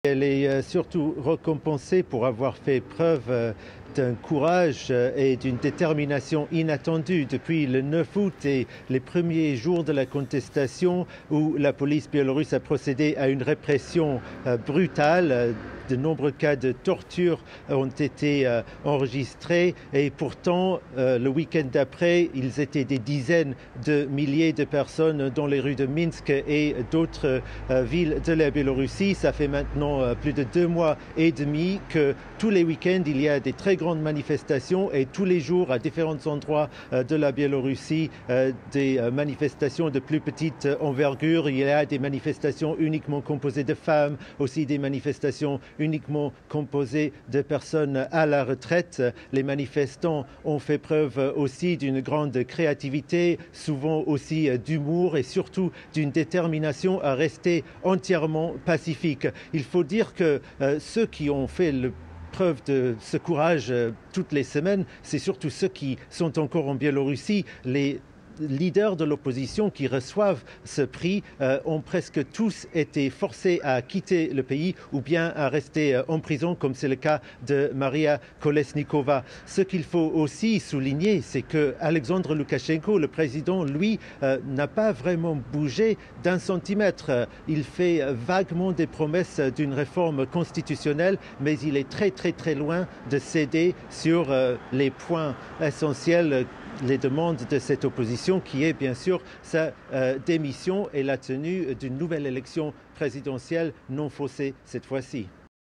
Elle est surtout récompensée pour avoir fait preuve d'un courage et d'une détermination inattendue depuis le 9 août et les premiers jours de la contestation où la police biélorusse a procédé à une répression brutale. De nombreux cas de torture ont été enregistrés et pourtant, le week-end d'après, ils étaient des dizaines de milliers de personnes dans les rues de Minsk et d'autres villes de la Biélorussie. Ça fait maintenant plus de 2 mois et demi que tous les week-ends, il y a des très grandes manifestations et tous les jours, à différents endroits de la Biélorussie, des manifestations de plus petite envergure. Il y a des manifestations uniquement composées de femmes, aussi des manifestations uniquement composées de personnes à la retraite. Les manifestants ont fait preuve aussi d'une grande créativité, souvent aussi d'humour et surtout d'une détermination à rester entièrement pacifique. Il faut dire que ceux qui ont fait preuve de ce courage toutes les semaines, c'est surtout ceux qui sont encore en Biélorussie. Les leaders de l'opposition qui reçoivent ce prix ont presque tous été forcés à quitter le pays ou bien à rester en prison, comme c'est le cas de Maria Kolesnikova. Ce qu'il faut aussi souligner, c'est que Alexandre Loukachenko, le président, lui, n'a pas vraiment bougé d'un centimètre. Il fait vaguement des promesses d'une réforme constitutionnelle, mais il est très loin de céder sur les points essentiels, les demandes de cette opposition qui est bien sûr sa démission et la tenue d'une nouvelle élection présidentielle non faussée cette fois-ci.